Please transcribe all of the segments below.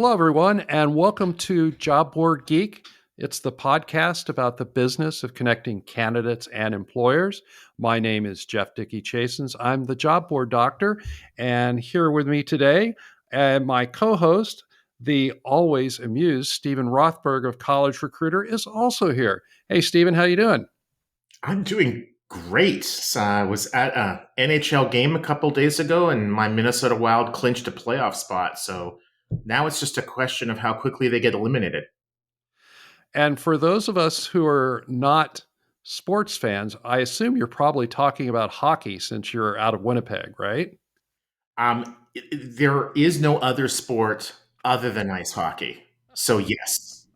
Hello, everyone, and welcome to JobBoardGeek. It's the podcast about the business of connecting candidates and employers. My name is Jeff Dickey-Chasins. I'm the job board doctor, and here with me today, and my co-host, the always amused Steven Rothberg of College Recruiter, is also here. Hey, Steven, how you doing? I'm doing great. So I was at a NHL game a couple days ago, and my Minnesota Wild clinched a playoff spot. So now it's just a question of how quickly they get eliminated. And for those of us who are not sports fans, I assume you're probably talking about hockey since you're out of Winnipeg, right? There is no other sport other than ice hockey. So yes.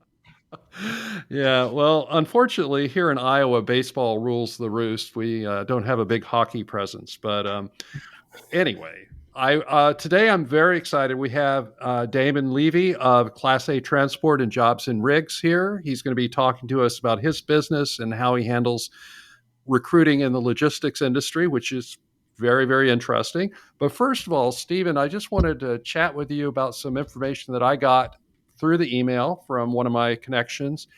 Yeah, well, unfortunately, here in Iowa, baseball rules the roost. We don't have a big hockey presence, but anyway, I today I'm very excited. We have Damon Levy of ClassATransport and Jobs and Rigs here. He's going to be talking to us about his business and how he handles recruiting in the logistics industry, which is very, very interesting. But first of all, Stephen, I just wanted to chat with you about some information that I got through the email from one of my connections.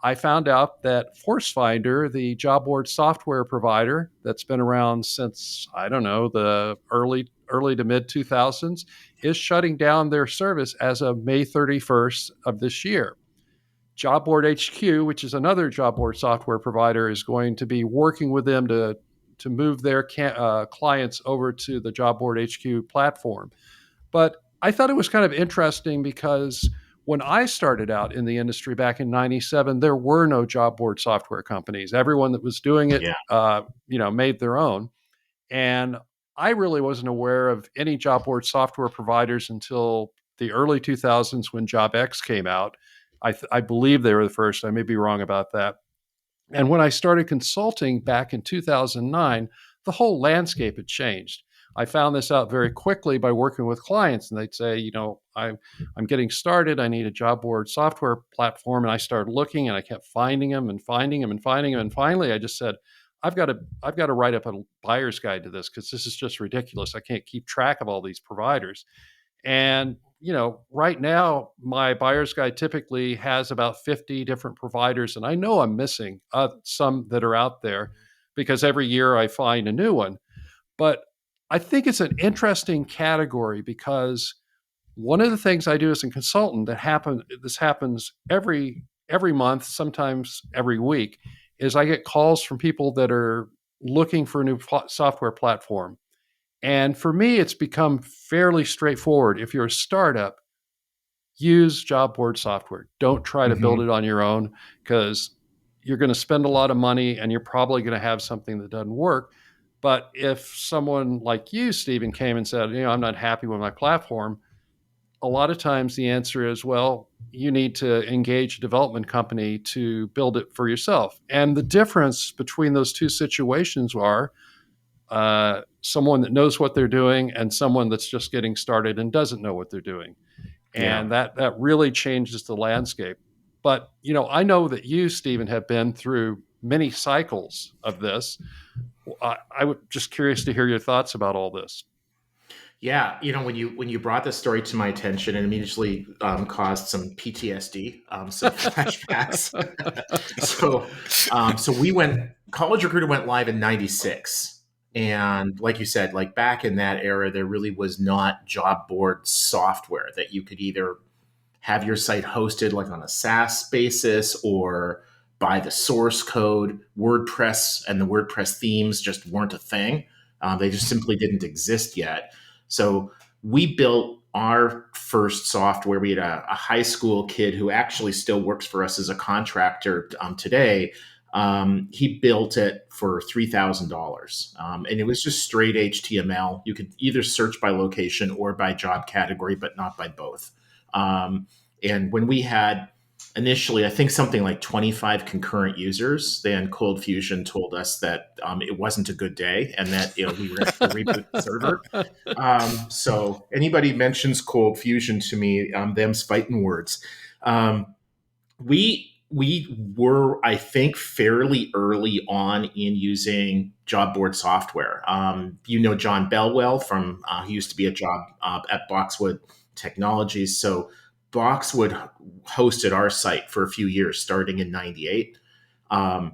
I found out that ForceFinder, the job board software provider that's been around since, I don't know, the early to mid 2000s, is shutting down their service as of May 31st of this year. Job Board HQ, which is another job board software provider, is going to be working with them to move their clients over to the Job Board HQ platform. But I thought it was kind of interesting because when I started out in the industry back in '97, there were no job board software companies. Everyone that was doing it, Yeah. made their own. And I really wasn't aware of any job board software providers until the early 2000s when JobX came out. I believe they were the first. I may be wrong about that. And when I started consulting back in 2009, the whole landscape had changed. I found this out very quickly by working with clients, and they'd say, I'm getting started. I need a job board software platform. And I started looking and I kept finding them and finding them and finding them. And finally, I just said, I've got to write up a buyer's guide to this because this is just ridiculous. I can't keep track of all these providers. And right now, my buyer's guide typically has about 50 different providers, and I know I'm missing some that are out there because every year I find a new one. But I think it's an interesting category because one of the things I do as a consultant this happens every month, sometimes every week, is I get calls from people that are looking for a new software platform. And for me, it's become fairly straightforward. If you're a startup, use job board software. Don't try to build Mhm. it on your own because you're going to spend a lot of money and you're probably going to have something that doesn't work. But if someone like you, Stephen, came and said, I'm not happy with my platform, a lot of times the answer is, well, you need to engage a development company to build it for yourself. And the difference between those two situations are someone that knows what they're doing and someone that's just getting started and doesn't know what they're doing. Yeah. And that really changes the landscape. But I know that you, Stephen, have been through many cycles of this. I was just curious to hear your thoughts about all this. Yeah, when you brought this story to my attention, it immediately caused some PTSD, some flashbacks. So we went. College Recruiter went live in '96, and like you said, like back in that era, there really was not job board software that you could either have your site hosted like on a SaaS basis or buy the source code. WordPress and the WordPress themes just weren't a thing. They just simply didn't exist yet. So we built our first software. We had a high school kid who actually still works for us as a contractor today. He built it for $3,000, and it was just straight HTML. You could either search by location or by job category, but not by both. And when we had initially, I think something like 25 concurrent users, then Cold Fusion told us that it wasn't a good day and that we were going to have to reboot the server. So anybody mentions Cold Fusion to me, them's fighting words. We were, I think, fairly early on in using job board software. John Bellwell from he used to be at Boxwood Technologies. So Boxwood hosted our site for a few years, starting in '98. Um,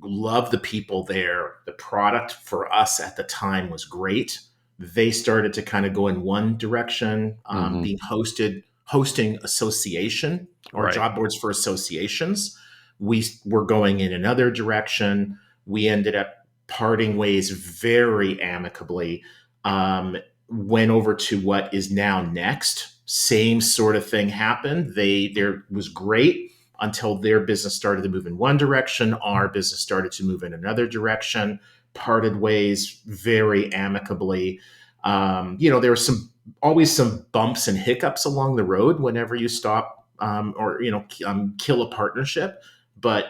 Love the people there. The product for us at the time was great. They started to kind of go in one direction, Hmm. being hosting association or Right. job boards for associations. We were going in another direction. We ended up parting ways very amicably. Went over to what is now Next. Same sort of thing happened. There was great until their business started to move in one direction. Our business started to move in another direction, parted ways very amicably. There were always some bumps and hiccups along the road whenever you stop kill a partnership. But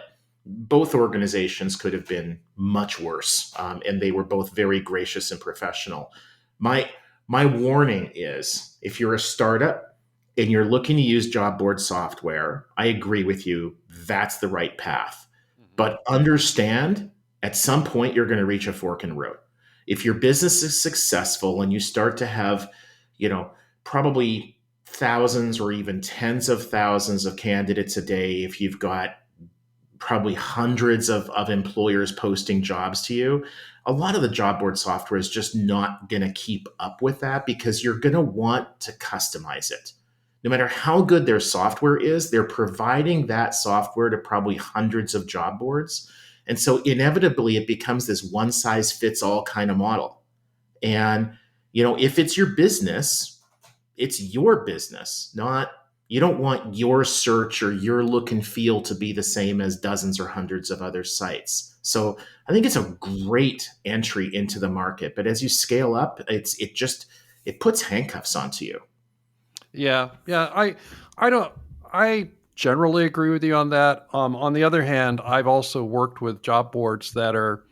both organizations could have been much worse, and they were both very gracious and professional. My my warning is, if you're a startup and you're looking to use job board software, I agree with you. That's the right path. Hmm. But understand, at some point, you're going to reach a fork in the road. If your business is successful and you start to have, you know, probably thousands or even tens of thousands of candidates a day, if you've got probably hundreds of employers posting jobs to you, a lot of the job board software is just not going to keep up with that, because you're going to want to customize it. No matter how good their software is, they're providing that software to probably hundreds of job boards. And so inevitably it becomes this one size fits all kind of model. And, if it's your business, it's your business, not, you don't want your search or your look and feel to be the same as dozens or hundreds of other sites. So I think it's a great entry into the market. But as you scale up, it puts handcuffs onto you. Yeah, yeah. I don't. I generally agree with you on that. On the other hand, I've also worked with job boards that are,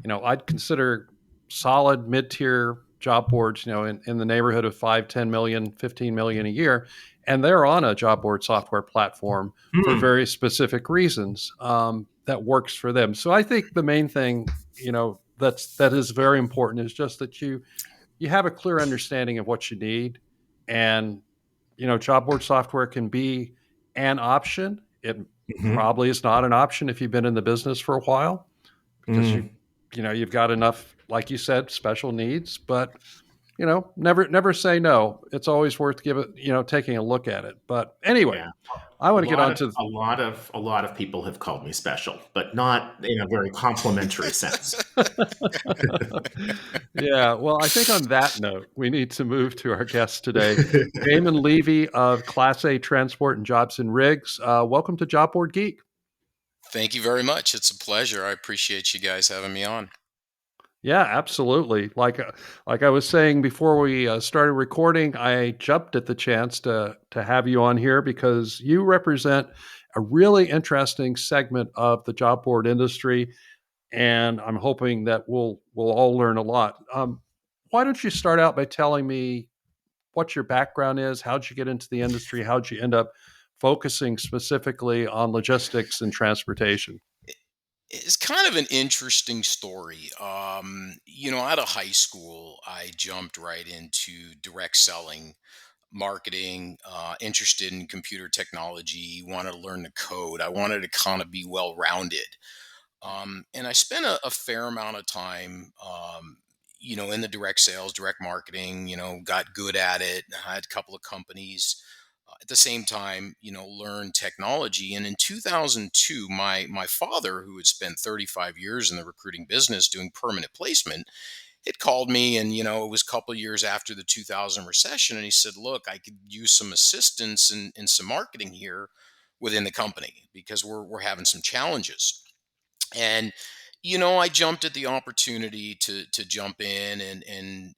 I'd consider solid mid-tier job boards, in the neighborhood of 5, 10 million, 15 million a year, and they're on a job board software platform for Hmm. very specific reasons, that works for them. So I think the main thing, that is very important, is just that you have a clear understanding of what you need. And job board software can be an option. It Hmm. probably is not an option if you've been in the business for a while, because Hmm. you've got enough, like you said, special needs. But never say no. It's always worth taking a look at it. But anyway, Yeah. I A want to get lot on of to. a lot of people have called me special, but not in a very complimentary sense. Yeah, well, I think on that note, we need to move to our guest today, Damon Levy of ClassATransport and Jobs and Rigs. Welcome to Job Board Geek. Thank you very much. It's a pleasure. I appreciate you guys having me on. Yeah, absolutely. Like I was saying before we started recording, I jumped at the chance to have you on here because you represent a really interesting segment of the job board industry, and I'm hoping that we'll all learn a lot. Why don't you start out by telling me what your background is? How'd you get into the industry? How'd you end up focusing specifically on logistics and transportation? It's kind of an interesting story. Out of high school, I jumped right into direct selling, marketing, interested in computer technology, wanted to learn the code. I wanted to kind of be well rounded. And I spent a fair amount of time, in the direct sales, direct marketing, got good at it. I had a couple of companies. At the same time, learn technology. And in 2002, my father, who had spent 35 years in the recruiting business doing permanent placement, had called me, and it was a couple of years after the 2000 recession, and he said, "Look, I could use some assistance in some marketing here within the company because we're having some challenges." And I jumped at the opportunity to jump in and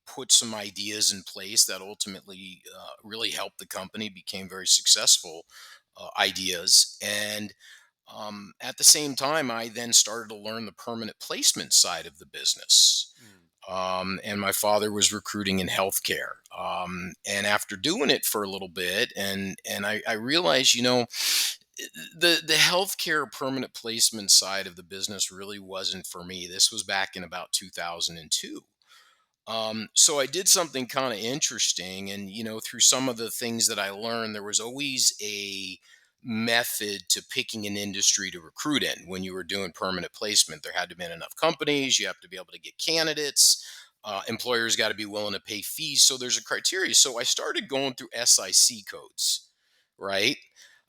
put some ideas in place that ultimately really helped the company, became very successful ideas. And at the same time, I then started to learn the permanent placement side of the business. And my father was recruiting in healthcare. And after doing it for a little bit, and I realized, the healthcare permanent placement side of the business really wasn't for me. This was back in about 2002. So I did something kind of interesting, and through some of the things that I learned, there was always a method to picking an industry to recruit in. When you were doing permanent placement, there had to be enough companies. You have to be able to get candidates. Employers got to be willing to pay fees. So there's a criteria. So I started going through SIC codes, right?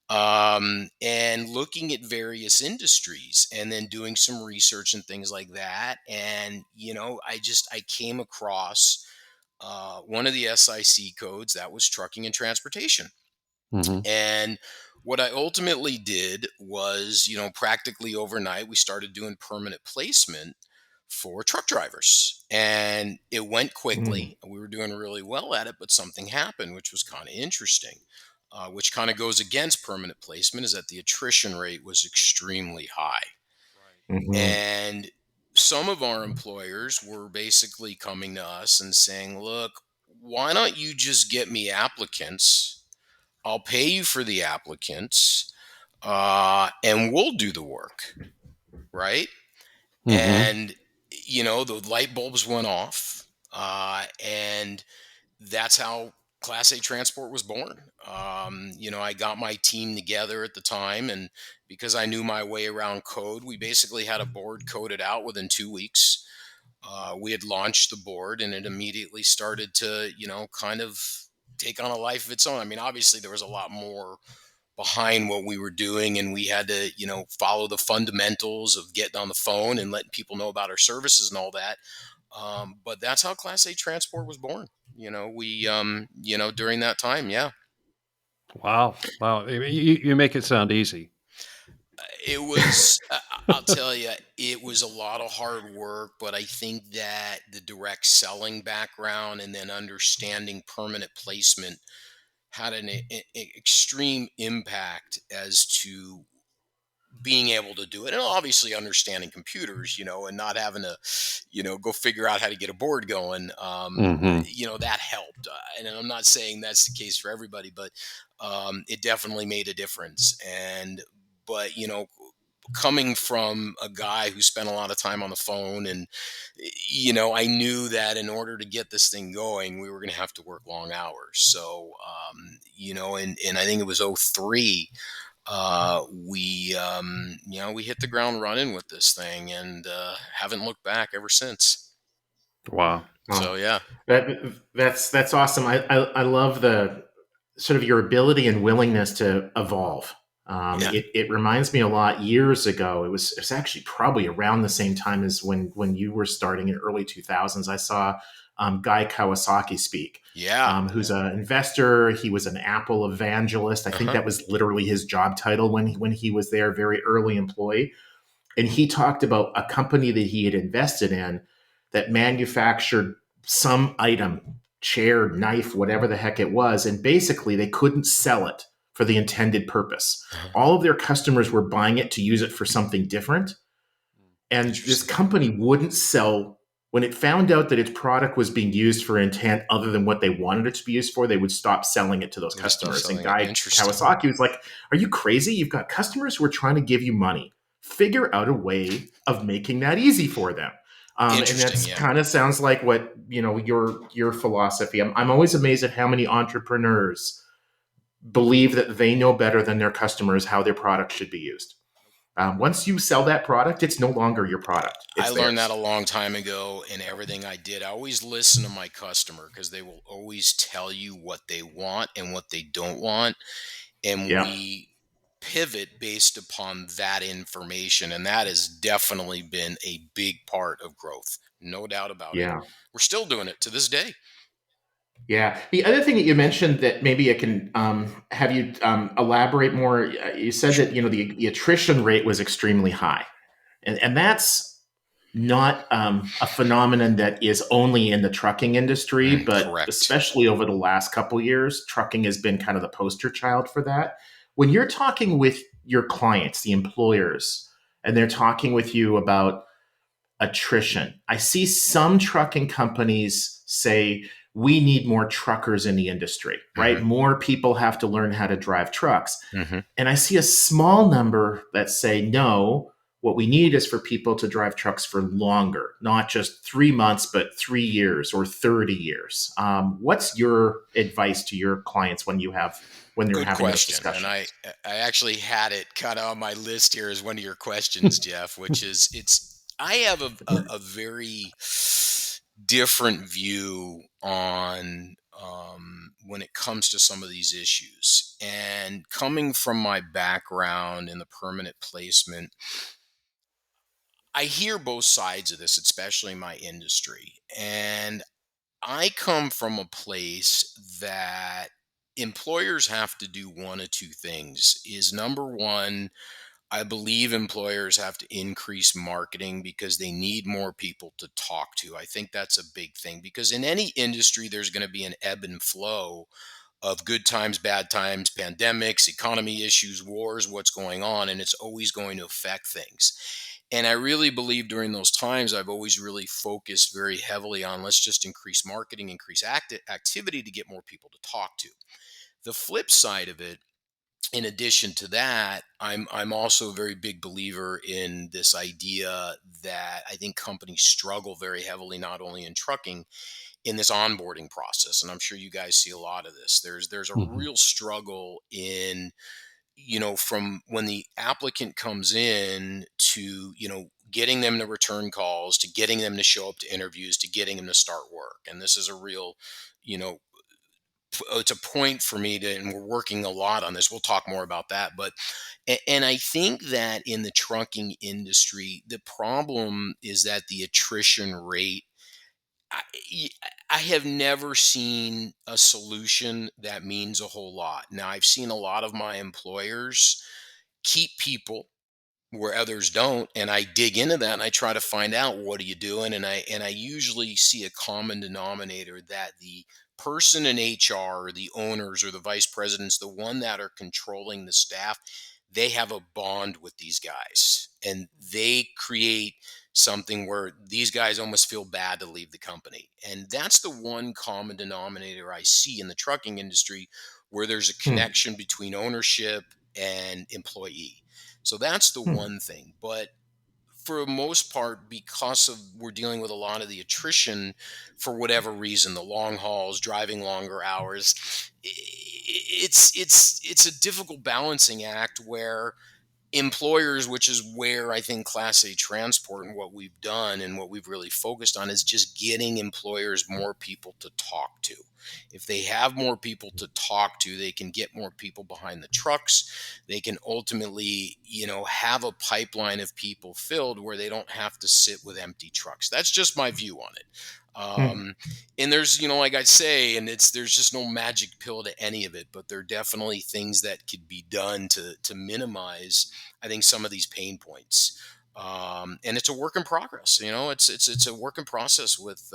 And looking at various industries and then doing some research and things like that. And, I came across one of the SIC codes that was trucking and transportation. Mm-hmm. And what I ultimately did was, practically overnight, we started doing permanent placement for truck drivers. And it went quickly. We were doing really well at it, but something happened, which was kind of interesting, which kind of goes against permanent placement, is that the attrition rate was extremely high. Mm-hmm. And some of our employers were basically coming to us and saying, look, why don't you just get me applicants? I'll pay you for the applicants, and we'll do the work, right? Mm-hmm. And the light bulbs went off, and that's how Class A Transport was born. I got my team together at the time, and because I knew my way around code, we basically had a board coded out within 2 weeks. We had launched the board, and it immediately started to, kind of take on a life of its own. I mean, obviously, there was a lot more behind what we were doing, and we had to, follow the fundamentals of getting on the phone and letting people know about our services and all that. But that's how Class A Transport was born. During that time, yeah. Wow. Wow. You make it sound easy. It was, I'll tell you, it was a lot of hard work, but I think that the direct selling background and then understanding permanent placement had an extreme impact as to being able to do it, and obviously understanding computers, and not having to, go figure out how to get a board going. Mm-hmm. That helped. And I'm not saying that's the case for everybody, but it definitely made a difference. But coming from a guy who spent a lot of time on the phone, and I knew that in order to get this thing going, we were going to have to work long hours. So and I think it was '03, we hit the ground running with this thing, and haven't looked back ever since. Wow. So Oh, yeah. that's awesome. I love the sort of your ability and willingness to evolve. Yeah. It reminds me a lot. Years ago, it was actually probably around the same time as when you were starting in early 2000s. I saw Guy Kawasaki speak. Yeah. Who's an investor. He was an Apple evangelist. I think Uh-huh. that was literally his job title when he was there, very early employee. And he talked about a company that he had invested in that manufactured some item, chair, knife, whatever the heck it was. And basically, they couldn't sell it for the intended purpose. Uh-huh. All of their customers were buying it to use it for something different. And this Interesting. company wouldn't sell. When it found out that its product was being used for intent other than what they wanted it to be used for, they would stop selling it to those We'll stop customers. And selling it. Guy Interesting. Kawasaki was like, "Are you crazy? You've got customers who are trying to give you money. Figure out a way of making that easy for them." And Interesting. that's Yeah. kind of sounds like what your philosophy. I'm always amazed at how many entrepreneurs believe that they know better than their customers how their product should be used. Once you sell that product, it's no longer your product; I it's learned that a theirs. long time ago in everything I did. I always listen to my customer because they will always tell you what they want and what they don't want. And Yeah, we pivot based upon that information. And that has definitely been a big part of growth. No doubt about it. yeah. We're still doing it to this day. Yeah. The other thing that you mentioned that maybe I can have you elaborate more. You said Sure. that the attrition rate was extremely high, and that's not a phenomenon that is only in the trucking industry, but Correct. especially over the last couple years, trucking has been kind of the poster child for that. When you're talking with your clients, the employers, and they're talking with you about attrition. I see some trucking companies say we need more truckers in the industry, right? Hmm. More people have to learn how to drive trucks. Hmm. And I see a small number that say no, What we need is for people to drive trucks for longer, not just 3 months, but 3 years or 30 years. What's your advice to your clients when you're Good having those question. And I discussions? I actually had it kind of on my list here as one of your questions, Jeff, which is I have a very different view on when it comes to some of these issues. And coming from my background in the permanent placement, I hear both sides of this, especially my industry. And I come from a place that employers have to do one of two things. Is number one, I believe employers have to increase marketing because they need more people to talk to. I think that's a big thing because in any industry, there's going to be an ebb and flow of good times, bad times, pandemics, economy issues, wars, what's going on, and it's always going to affect things. And I really believe during those times, I've always really focused very heavily on let's just increase marketing, increase activity to get more people to talk to. The flip side of it, in addition to that, I'm also a very big believer in this idea that I think companies struggle very heavily, not only in trucking, in this onboarding process. And I'm sure you guys see a lot of this. There's a Mhm. real struggle in, from when the applicant comes in to, getting them to return calls, to getting them to show up to interviews, to getting them to start work. And this is a real, you know, it's a point for me to, and we're working a lot on this. We'll talk more about that. But, and I think that in the trucking industry, the problem is that the attrition rate, I, y- I have never seen a solution that means a whole lot. Now, I've seen a lot of my employers keep people where others don't, and I dig into that and I try to find out what are you doing, and I usually see a common denominator that the person in HR or the owners or the vice presidents, the one that are controlling the staff, they have a bond with these guys and they create something where these guys almost feel bad to leave the company. And that's the one common denominator I see in the trucking industry where there's a Hmm. connection between ownership and employee. So that's the Hmm. one thing. But for the most part, because of we're dealing with a lot of the attrition for whatever reason, the long hauls, driving longer hours, it's a difficult balancing act where employers, which is where I think Class A transport and what we've done and what we've really focused on is just getting employers more people to talk to. If they have more people to talk to, they can get more people behind the trucks. They can ultimately, have a pipeline of people filled where they don't have to sit with empty trucks. That's just my view on it. Hmm. Um, and there's, like I say, and there's just no magic pill to any of it, but there are definitely things that could be done to minimize, I think, some of these pain points. And it's a work in progress. It's a work in process with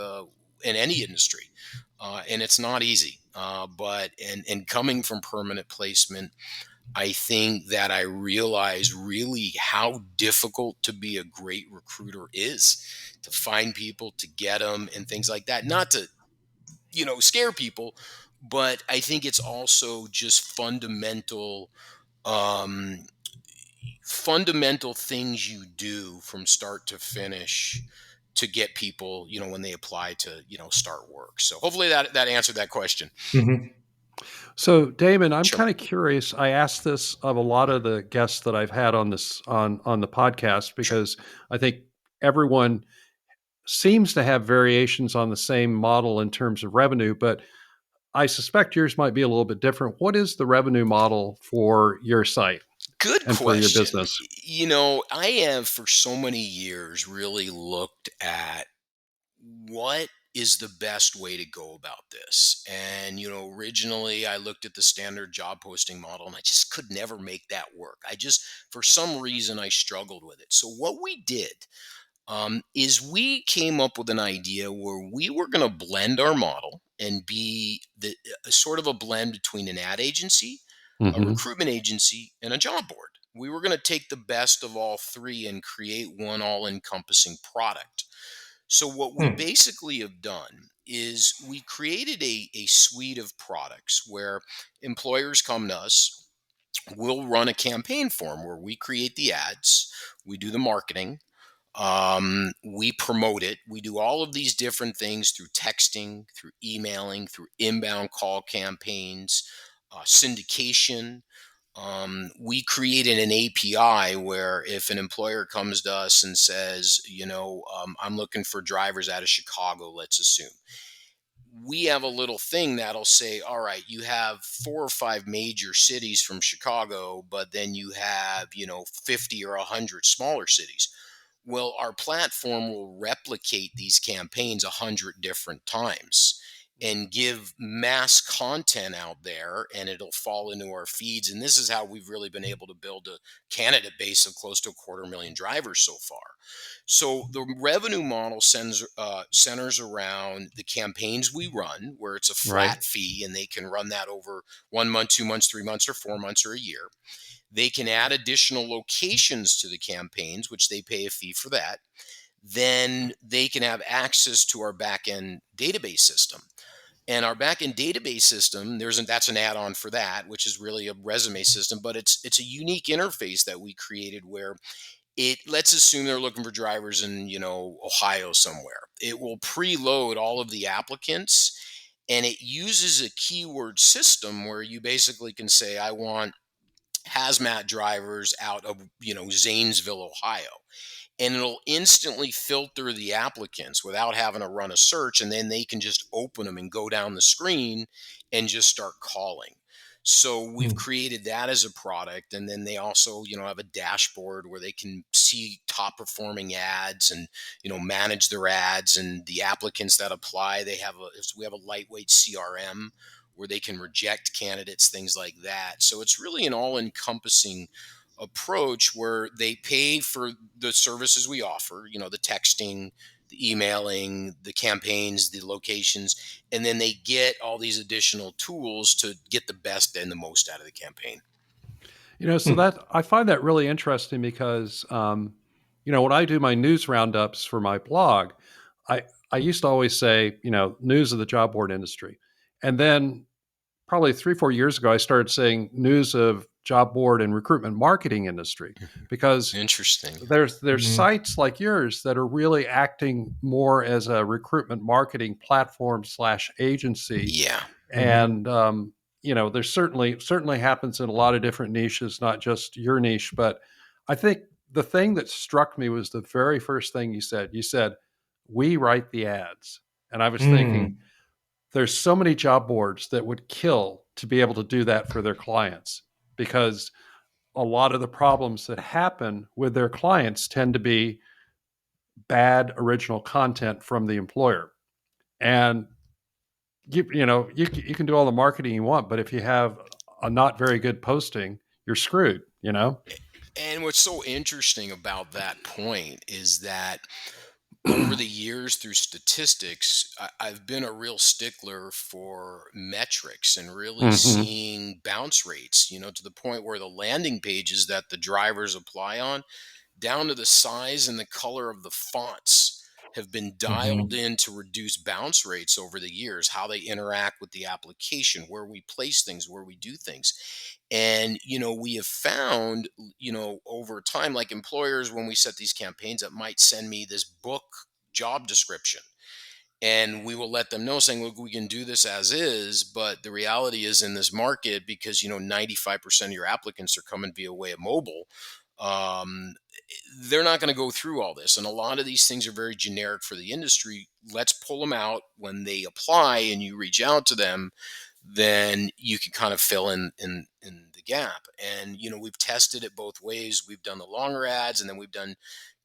in any industry, and it's not easy. But and coming from permanent placement, I think that I realize really how difficult to be a great recruiter is, to find people, to get them, and things like that. Not to scare people, but I think it's also just um, fundamental things you do from start to finish to get people, when they apply to, start work. So hopefully that answered that question. Hmm. So, Damon, I'm Sure. kind of curious. I asked this of a lot of the guests that I've had on this on the podcast Sure. because I think everyone seems to have variations on the same model in terms of revenue, but I suspect yours might be a little bit different. What is the revenue model for your site Good and for your question. business? I have for so many years really looked at what is the best way to go about this. And, originally I looked at the standard job posting model and I just could never make that work. For some reason, I struggled with it. So, what we did is we came up with an idea where we were going to blend our model and be a sort of a blend between an ad agency, a Hmm. recruitment agency, and a job board. We were going to take the best of all three and create one all encompassing product. So, what we Hmm. basically have done is we created a suite of products where employers come to us. we'll run a campaign for them where we create the ads, we do the marketing, we promote it. We do all of these different things through texting, through emailing, through inbound call campaigns, syndication. We created an API where if an employer comes to us and says, I'm looking for drivers out of Chicago, let's assume, we have a little thing that'll say, all right, you have 4 or 5 major cities from Chicago, but then you have, 50 or 100 smaller cities. Well, our platform will replicate these campaigns 100 different times and give mass content out there, and it'll fall into our feeds. And this is how we've really been able to build a candidate base of close to 250,000 drivers so far. So the revenue model centers around the campaigns we run, where it's a Right. flat fee, and they can run that over 1 month, 2 months, 3 months, or 4 months, or a year. They can add additional locations to the campaigns, which they pay a fee for that. Then they can have access to our backend database system. And our backend database system, that's an add-on for that, which is really a resume system, but it's a unique interface that we created where let's assume they're looking for drivers in, Ohio somewhere. It will preload all of the applicants, and it uses a keyword system where you basically can say, I want hazmat drivers out of, Zanesville, Ohio. And it'll instantly filter the applicants without having to run a search. And then they can just open them and go down the screen and just start calling. So we've created that as a product. And then they also, have a dashboard where they can see top performing ads and, manage their ads and the applicants that apply. We have a lightweight CRM where they can reject candidates, things like that. So it's really an all encompassing approach where they pay for the services we offer, the texting, the emailing, the campaigns, the locations, and then they get all these additional tools to get the best and the most out of the campaign. So that I find that really interesting because, when I do my news roundups for my blog, I used to always say, news of the job board industry. And then probably 3-4 years ago, I started saying news of job board and recruitment marketing industry, because Interesting. there's sites like yours that are really acting more as a recruitment marketing platform / agency. Yeah. And, there's certainly happens in a lot of different niches, not just your niche. But I think the thing that struck me was the very first thing you said. You said, we write the ads. And I was thinking, there's so many job boards that would kill to be able to do that for their clients, because a lot of the problems that happen with their clients tend to be bad original content from the employer. And you can do all the marketing you want, but if you have a not very good posting, you're screwed. And what's so interesting about that point is that over the years, through statistics, I've been a real stickler for metrics and really seeing bounce rates, to the point where the landing pages that the drivers apply on, down to the size and the color of the fonts, have been dialed in to reduce bounce rates over the years, how they interact with the application, where we place things, where we do things. And, we have found, over time, like employers, when we set these campaigns up, might send me this book job description. And we will let them know, saying, look, we can do this as is. But the reality is, in this market, because, 95% of your applicants are coming via way of mobile, they're not going to go through all this. And a lot of these things are very generic for the industry. Let's pull them out when they apply and you reach out to them. Then you can kind of fill in the gap. And, we've tested it both ways. We've done the longer ads, and then we've done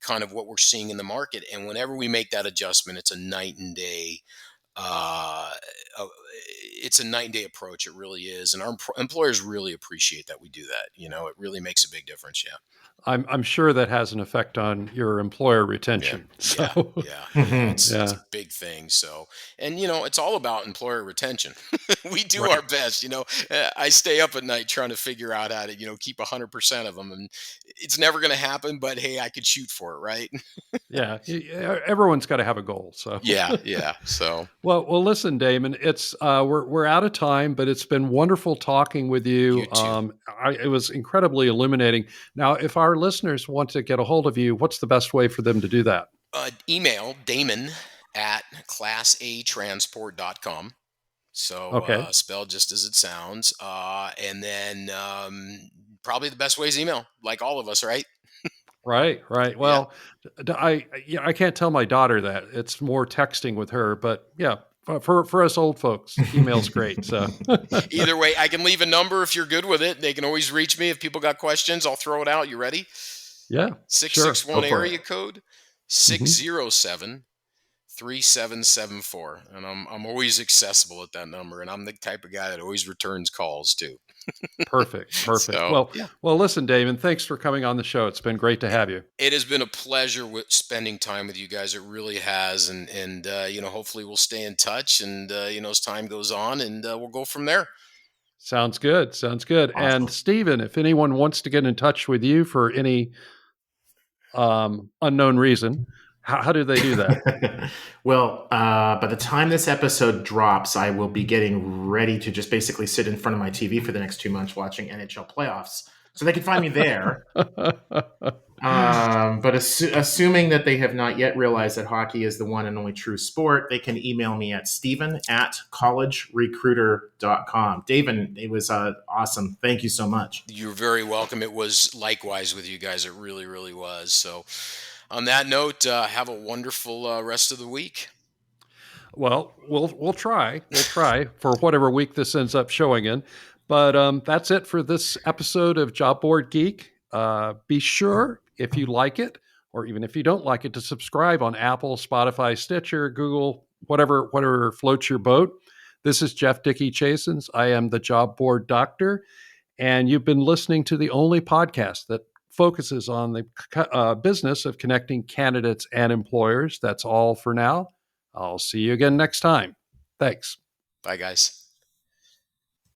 kind of what we're seeing in the market. And whenever we make that adjustment, it's a night and day. It's a night and day approach. It really is. And our employers really appreciate that we do that. It really makes a big difference. Yeah. I'm sure that has an effect on your employer retention. Yeah. It's a big thing. So, and it's all about employer retention. We do our best. I stay up at night trying to figure out how to keep 100% of them, and it's never going to happen. But hey, I could shoot for it, right? Yeah, everyone's got to have a goal. So yeah. So Well, listen, Damon. It's we're out of time, but it's been wonderful talking with You you. too. It was incredibly illuminating. Now, if our listeners want to get a hold of you, what's the best way for them to do that? Email Damon at ClassATransport.com. So Okay. spelled just as it sounds. And then probably the best way is email, like all of us, right? Right, right. Yeah. Well, I can't tell my daughter that. It's more texting with her, but yeah, for us old folks, email's great. So Either way, I can leave a number if you're good with it. They can always reach me if people got questions. I'll throw it out. You ready? yeah, sure. Go 661 for it. area code Hmm. 607 3774. And I'm always accessible at that number. And I'm the type of guy that always returns calls too. Perfect, perfect. So, yeah. Well, listen, David, thanks for coming on the show. It's been great to have you. It has been a pleasure with spending time with you guys. It really has, and hopefully we'll stay in touch, and as time goes on, and we'll go from there. Sounds good. Sounds good. And Awesome. Stephen, if anyone wants to get in touch with you for any unknown reason, how do they do that? Well, by the time this episode drops, I will be getting ready to just basically sit in front of my TV for the next 2 months watching NHL playoffs. So they can find me there. But assuming that they have not yet realized that hockey is the one and only true sport, they can email me at steven@collegerecruiter.com. David, it was awesome. Thank you so much. You're very welcome. It was likewise with you guys. It really, really was. So, on that note, have a wonderful rest of the week. Well, we'll try. We'll try for whatever week this ends up showing in. But that's it for this episode of Job Board Geek. Be sure, if you like it, or even if you don't like it, to subscribe on Apple, Spotify, Stitcher, Google, whatever floats your boat. This is Jeff Dickey-Chasins. I am the Job Board Doctor, and you've been listening to the only podcast that focuses on the business of connecting candidates and employers. That's all for now. I'll see you again next time. Thanks. Bye, guys.